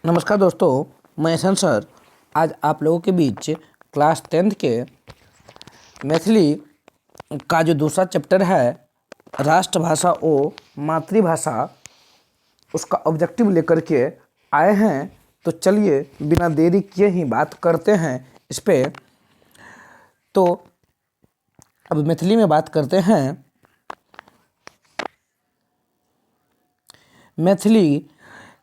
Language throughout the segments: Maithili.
नमस्कार दोस्तों, मैं एहसन सर आज आप लोगों के बीच क्लास 10th के मैथिली का जो दूसरा चैप्टर है राष्ट्रभाषा ओ मातृभाषा, उसका ऑब्जेक्टिव लेकर के आए हैं। तो चलिए बिना देरी किए ही बात करते हैं इस पे। तो अब मैथिली में बात करते हैं। मैथिली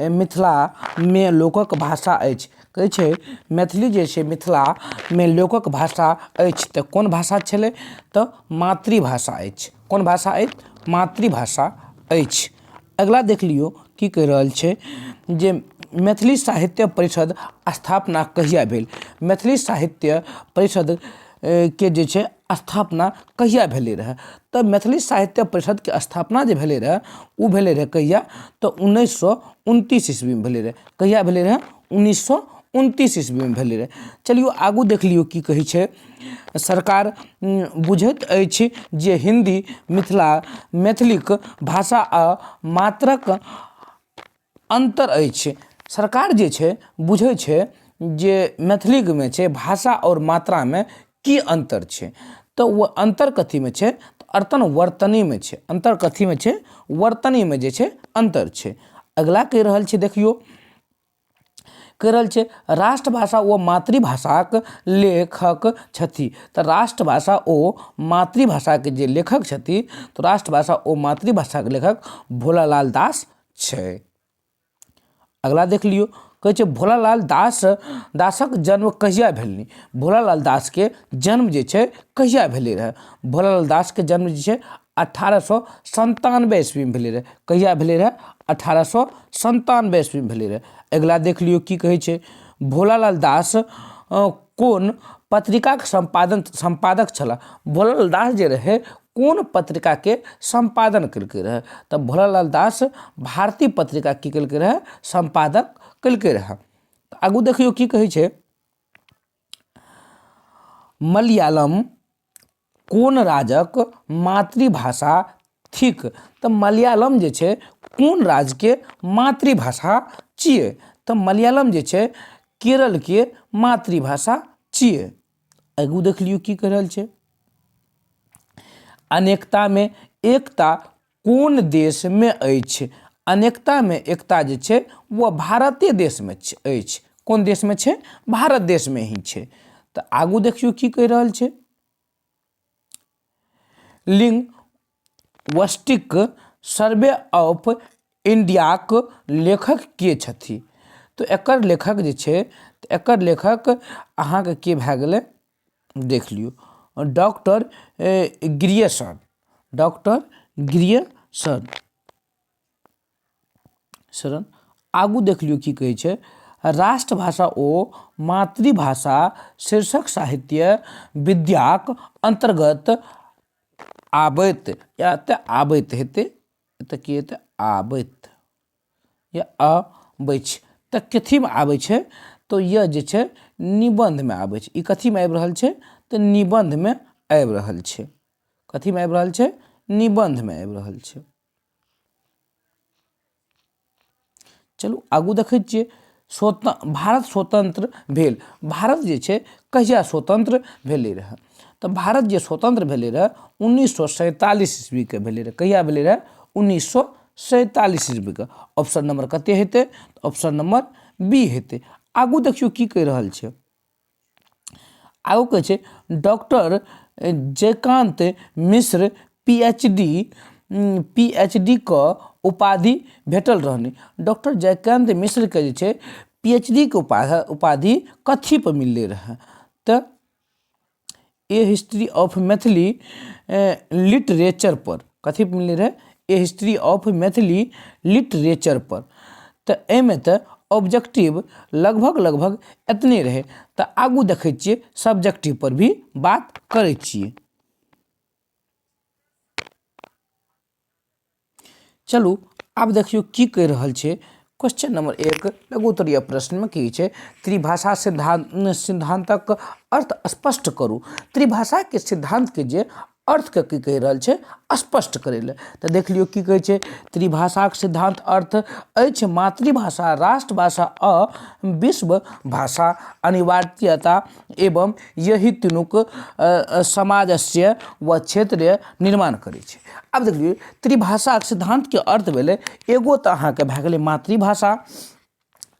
मिथिला में लोकक भाषा अछि। कहै छै मैथिली जे छै मिथिला में लोकक भाषा अछि। तऽ कोन भाषा छलै? तऽ मातृभाषा अछि। कोन भाषा अछि? मातृभाषा अछि। अगला देख लियौ की कहि रहल छै जे मैथिली साहित्य परिषद स्थापना कहिया भेल। मैथिली साहित्य परिषद के जे छै स्थापना कहिया भेलै रहै? तऽ मैथिली साहित्य परिषद के स्थापना जे भेलै रहै ओ भेलै रहै कहिया? तऽ 1929 ईस्वी में भेलै रहै। कहिया भेलै रहै? 1929 ईस्वी में भेलै रहै। चलियौ आगू देख लियौ की कहै छै। सरकार बुझैत अछि जे हिंदी मैथिलीक भाषा आ मात्रक अंतर अछि। सरकार जे छै बुझै छै जे मैथिली में छै भाषा और मात्रा में की अंतर छै। तऽ वो अंतर कथी में छै? अर्तन वर्तनी में छै। अंतर कथी में छै? वर्तनी में जे छै अंतर छै। अगला कहि रहल छै देखियौ, कहि रहल छै राष्ट्रभाषा ओ मातृभाषाक लेखक छथि। तऽ राष्ट्रभाषा ओ मातृभाषा के जे लेखक छथि तऽ राष्ट्रभाषा ओ मातृभाषा के लेखक भोलालाल दास छै। अगला देख लियौ, कहै छै भोलालाल दासक जन्म कहिया भेलनि? भोलालाल दास के जन्म जे छै कहिया भेलै रहै? भोलालाल दास के जन्म जे छै 1897 ईस्वी में भेलै रहै। कहिया भेलै रहै? 1897 ईस्वी में भेलै रहै। अगला देख लियौ की कहै छै, भोलालाल दास कोन पत्रिकाक संपादक छलाह? भोलालाल दास जे रहे कोन पत्रिका के संपादन केलकै रहे? तऽ भोलालाल दास भारतीय पत्रिका की केलकै रहे? संपादक केलकै रहे। आगू देखियौ की कहै छै, मलयालम कोन राज्यक मातृभाषा थिक? तऽ मलयालम जे छै कोन राज्य के मातृभाषा छियै? तऽ मलयालम जे छै केरल के मातृभाषा छियै। आगू देख लियौ की कहि रहल छै, अनेकता में एकता कोन देश में अछि? अनेकता में एकता जे छै वो भारतीय देश में अछि। कोन देश में छै? भारत देश में ही छै। तऽ आगू देखियौ की कहि रहल छै, लिंग्विस्टिक सर्वे ऑफ इंडियाक लेखक के छथि? तो एकर लेखक जे छै एकर लेखक अहाँके के भए गेलै देख लियौ, डॉक्टर ग्रियर्सन। Doctor Grierson. आगू देख लियौ की कहै छै, राष्ट्रभाषा ओ मातृभाषा शीर्षक साहित्य विद्याक अंतर्गत आबैत या तऽ आबैत हेतै, तऽ की हेतै? आबैत या आबै छै। तऽ कथी में आबै छै? तो यह जे छै निबंध में आबै छै। ई कथी में आबि रहल छै? तऽ निबंध में आबि रहल छै। कथी में आबि रहल छै? निबंध में आबि रहल छै। चलू आगू देखै छियै, भारत स्वतंत्र भेल। भारत जे छै कहिया स्वतंत्र भेलै रहै? तऽ भारत जे स्वतंत्र भेलै रहै 1947 ईस्वी के भेलै रहै। कहिया भेलै रहै? 1947 ईस्वी के। ऑप्शन नंबर कते हेतै? ऑप्शन नंबर बी हेतै। आगू देखियौ की कहि रहल छै, आगू कहै छै डॉक्टर जयकांत मिश्र पीएचडी क उपाधि भेटल रहनि। डॉक्टर जयकांत मिश्र के जे छै पीएचडी के उपाधि कथी पर मिलले रहे? तऽ ए हिस्ट्री ऑफ मैथिली लिटरेचर पर। कथी पर मिलले रहे? ए हिस्ट्री ऑफ मैथिली लिटरेचर पर। तऽ एहिमे तऽ ऑब्जेक्टिव लगभग एतने रहे। तऽ आगू देखै छियै सब्जेक्टिव पर भी बात करै छियै। चलू आब देखियौ की कहि रहल छै। क्वेश्चन नंबर 1 लघु उत्तरीय प्रश्न में की छै, त्रिभाषा सिद्धांतक अर्थ स्पष्ट करू। त्रिभाषा के सिद्धांत के जे अर्थके की कहि रहल छै स्पष्ट करै लए। तऽ देख लियौ की कहै छै, त्रिभाषाक सिद्धांत अर्थ अछि मातृभाषा, राष्ट्रभाषा आ विश्व भाषा अनिवार्यता एवं यही तीनूक समाजस्य व क्षेत्रीय निर्माण करै छै। आब देख लियौ त्रिभाषाक सिद्धांतके अर्थ भेलै एगो तऽ अहाँके भए गेलै मातृभाषा,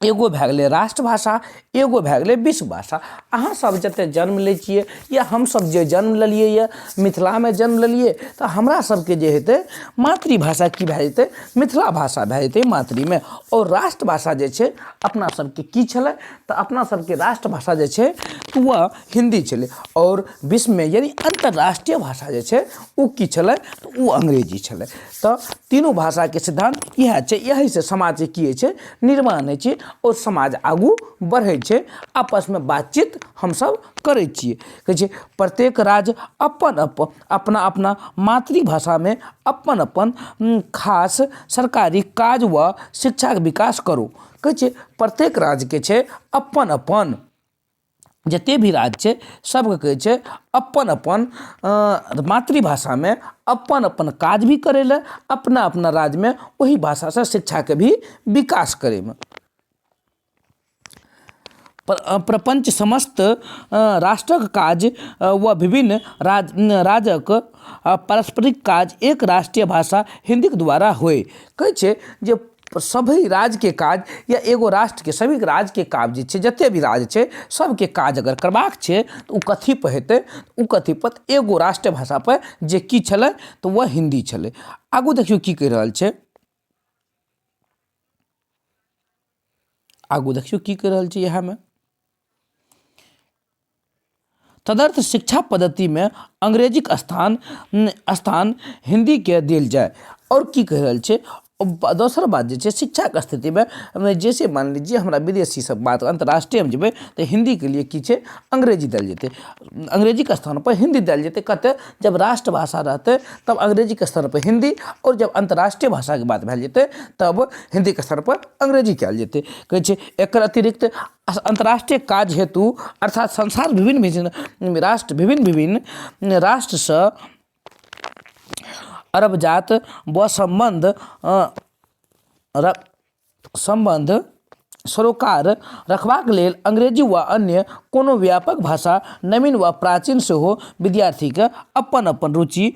एगो भए गेलै राष्ट्रभाषा, एगो भए गेलै विश्व भाषा। अहाँ सब जते जन्म लै छियै या हमसब जे जन्म लेलियै या मिथिलामे जन्म लेलियै तऽ हमरा सबके जे हेतै मातृभाषा की भए जेतै, मिथिला भाषा भए जेतै मातृमे। और राष्ट्रभाषा जे छै अपना सबके की छलै तऽ अपना सबके राष्ट्रभाषा जे छै तऽ वह हिंदी छलै। और विश्वमे यानी अंतर्राष्ट्रीय भाषा जे छै ओ की छलै तऽ ओ अंग्रेजी छलै। तऽ तीनों भाषाके सिद्धांत इएह छै, यही से समाज की होइ छै निर्माण होइ छै और समाज आगू बढ़ै छै, आपसमे बातचीत हमसब करै छियै। कहै छै प्रत्येक राज्य अपना अपना मातृभाषामे अपन अपन खास सरकारी काज व शिक्षाके विकास करो। कहै छै प्रत्येक राज्यके छै अपन अपन, जते भी राज्य छै सबके कहै छै अपन अपन मातृभाषामे अपन अपन काज भी करै लए, अपना अपना राज्यमे वही भाषासँ शिक्षाके भी विकास करैमे। प्रपंच समस्त राष्ट्रक काज व विभिन्न राज्यक पारस्परिक काज एक राष्ट्रीय भाषा हिंदीके द्वारा होय। कहै छै जे सभी राज्यके काज या एगो राष्ट्रके सभी राज्यके काज जे छै, जते भी राज्य छै सबके काज अगर करबाक छै तऽ ओ कथी पर हेतै, ओ कथी पर एगो राष्ट्रीय भाषा पर जे की छलै तऽ वह हिंदी छलै। आगू देखियौ की कहि रहल छै, आगू देखियौ की कहि रहल छै इएहमे, तदर्थ शिक्षा पद्धतिमे अंग्रेजीक स्थान हिंदीके देल जाय। और की कहि रहल छै, दोसर बात जे छै शिक्षाके स्थितिमे जैसे मान लीजिए हमरा विदेशी सब बात अंतर्राष्ट्रीयमे जेबै तऽ हिंदीके लिए की छै अंग्रेजी देल जेतै, अंग्रेजीके स्थान पर हिंदी देल जेतै। कतऽ जब राष्ट्रभाषा रहतै तब अंग्रेजीके स्थान पर हिंदी, और जब अंतर्राष्ट्रीय भाषाके बात भए जेतै तब हिंदीके स्थान पर अंग्रेजी कयल जेतै। कहै छै एकर अतिरिक्त अंतर्राष्ट्रीय काज हेतु अर्थात संसार विभिन्न विभिन्न राष्ट्रसँ अरबजात व संबंध सरोकार रखबाक लेल अंग्रेजी व अन्य कोनो व्यापक भाषा नवीन व प्राचीन सेहो विद्यार्थीके अपन अपन रुचि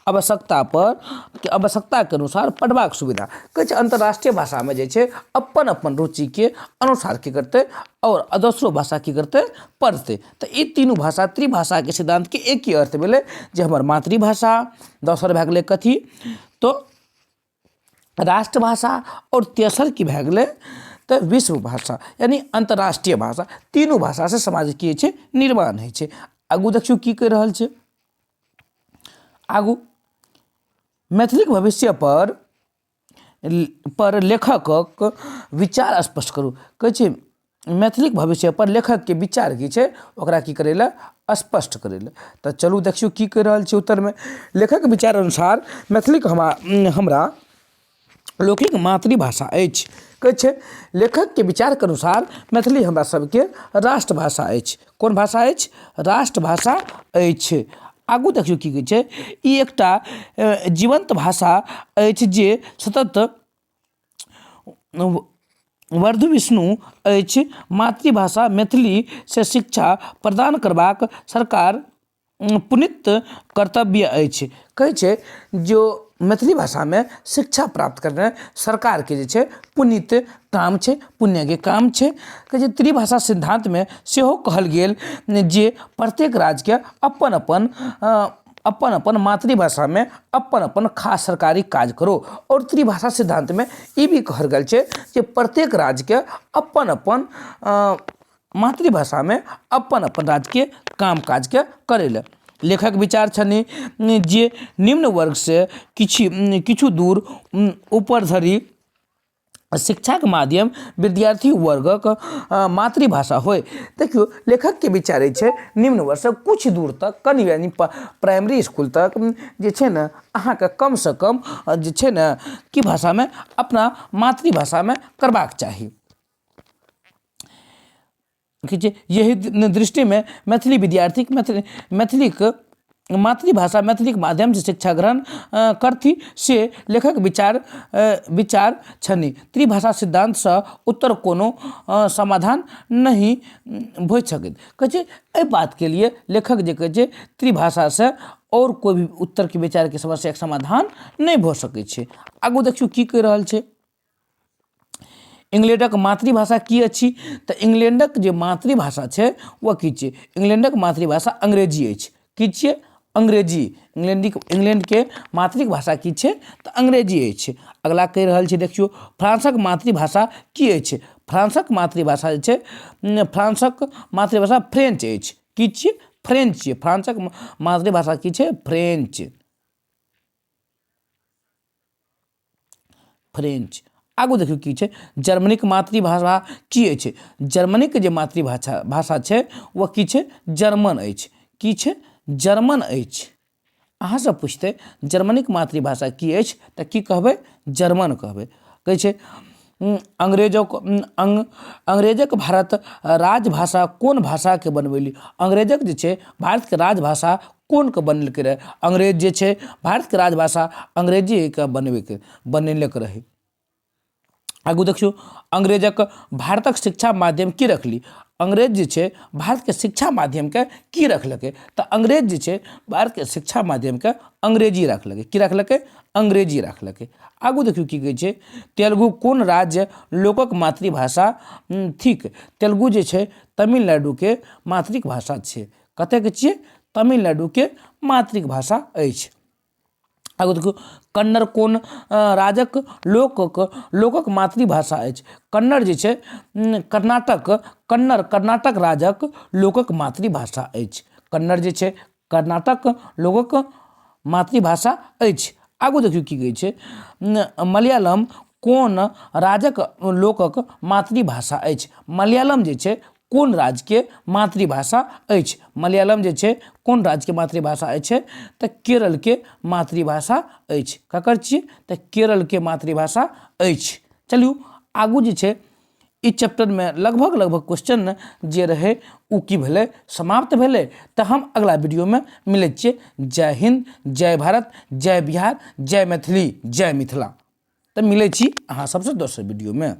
आवश्यकताके अनुसार पढ़बाक सुविधा। कहै छै अंतर्राष्ट्रीय भाषामे जे छै अपन अपन रुचिके अनुसार की करतै और दोसरो भाषा की करतै पढ़तै। तऽ ई तीनू भाषा त्रिभाषाके सिद्धांतके एक ही अर्थ भेलै जे हमर मातृभाषा, दोसर भए गेलै कथी तो राष्ट्रभाषा, और तेसर की भए गेलै तऽ विश्व भाषा यानी अंतर्राष्ट्रीय भाषा। तीनू भाषासँ समाज की होइ छै निर्माण होइ छै। आगू देखियौ की कहि रहल छै, आगू मैथिलीक भविष्य पर लेखकक विचार स्पष्ट करू। कहै छै मैथिलीक भविष्य पर लेखकके विचार की छै ओकरा की करै लए स्पष्ट करै लए। तऽ चलू देखियौ की कहि रहल छै उत्तरमे, लेखक विचार अनुसार मैथिलीक हमरा लोकनिक मातृभाषा अछि। कहै छै लेखकके विचारके अनुसार मैथिली हमरा सबके राष्ट्रभाषा अछि। कोन भाषा अछि? राष्ट्रभाषा अछि। आगू देखियौ की कहै छै, ई एकटा जीवंत भाषा अछि जे सतत वर्धविष्णु अछि। मातृभाषा मैथिली से शिक्षा प्रदान करबाक सरकार पुनीत कर्तव्य अछि। कहै छै जो मैथिली भाषामे शिक्षा प्राप्त करनाइ सरकारके जे छै पुनीत काम छै, पुण्यके काम छै। कहै छै त्रिभाषा सिद्धांतमे सेहो कहल गेल जे प्रत्येक राज्यके अपन अपन मातृभाषामे अपन अपन खास सरकारी काज करो। और त्रिभाषा सिद्धांतमे ई भी कहल गेल छै जे प्रत्येक राज्यके अपन अपन मातृभाषामे अपन अपन राज्यके काम काजके करै लए। लेखक विचार छनि जे निम्न वर्ग से किछु दूर ऊपर धरि शिक्षाके माध्यम विद्यार्थी वर्गक मातृभाषा होय। देखियौ लेखकके विचार छै निम्न वर्ग से कुछ दूर तक कनि यानी प्राइमरी स्कूल तक जे छै ने अहाँके कमसँ कम जे छै ने की भाषामे अपना मातृभाषामे करबाक चाही। यही दृष्टिमे मैथिली विद्यार्थीके मैथिलीक मातृभाषा मैथिलीक माध्यम से शिक्षा ग्रहण करथि से लेखक विचार छनि। त्रिभाषा सिद्धांत से उत्तर कोनो समाधान नहीं भऽ सकैत। कहै छै एहि बात के लिए लेखक जे कहै छै त्रिभाषा से और कोई भी उत्तर के विचार के समस्या के समाधान नहीं भऽ सकै छै। आगू देखियौ की कहि रहल छै। इंग्लैंडक मातृभाषा की अछि तऽ इंग्लैंडक जे मातृभाषा छै वह की छै। इंग्लैंडक मातृभाषा अंग्रेजी अछि। की छियै अंग्रेजी। इंग्लैंड के मातृभाषा की छै तऽ अंग्रेजी अछि। अगला कहि रहल छै देखियौ फ्रांसक मातृभाषा की अछि। फ्रांसक मातृभाषा जे छै फ्रांसक मातृभाषा फ्रेंच अछि। की छियै फ्रेंच छियै। फ्रांसक मातृभाषा की छै फ्रेंच। फ्रेंच। आगू देखियौ की छै जर्मनीक मातृभाषा की अछि। जर्मनीक जे मातृभाषा छै वह की छै जर्मन अछि। की छै जर्मन अछि। अहाँ सब पूछते जर्मनीक मातृभाषा की अछि तऽ की कहबै जर्मन कहबै। कहै छै अंग्रेजक भारत राजभाषा कोन भाषा के बनवेली। अंग्रेजक जे छै भारत के राजभाषा कोन के बनेलकै रहे। अंग्रेज जे छै भारत के राजभाषा अंग्रेजी के बनेलक रहे। आगू देखियौ अंग्रेजक भारतक शिक्षा माध्यम की रखली। अंग्रेज जे छै भारत के शिक्षा माध्यम के की रखलकै तऽ अंग्रेज जे छै भारत के शिक्षा माध्यम के अंग्रेजी रखलकै। की रखलकै अंग्रेजी रखलकै। आगू देखियौ की कहै छै तेलुगु कोन राज्य लोकक मातृभाषा थिक। तेलुगु जे छै तमिलनाडु के मातृक भाषा छै। कतऽ के छियै तमिलनाडु के मातृक भाषा अछि। आगू देखियौ कन्नड़ कोन राज्यक लोकक मातृभाषा अछि। कन्नड़ जे छै कर्नाटक राज्यक लोकक मातृभाषा अछि। कन्नड़ जे छै कर्नाटक लोकक मातृभाषा अछि। आगू देखियौ की कहै छै मलयालम कोन राज्यक लोकक मातृभाषा अछि। मलयालम जे छै कोन राज्य के मातृभाषा अछि। मलयालम जे छै कोन राज्य के मातृभाषा अछि तऽ केरल के मातृभाषा अछि। ककर छियै तऽ केरल के मातृभाषा अछि। चलियौ आगू जे छै ई चैप्टर में लगभग क्वेश्चन जे रहे उ की भेलै समाप्त भेलै। तऽ हम अगला वीडियो में मिलै छियै। जय हिंद जय भारत जय बिहार जय मैथिली जय मिथिला। तऽ मिलै छी अहाँ सबसे दोसर वीडियो में।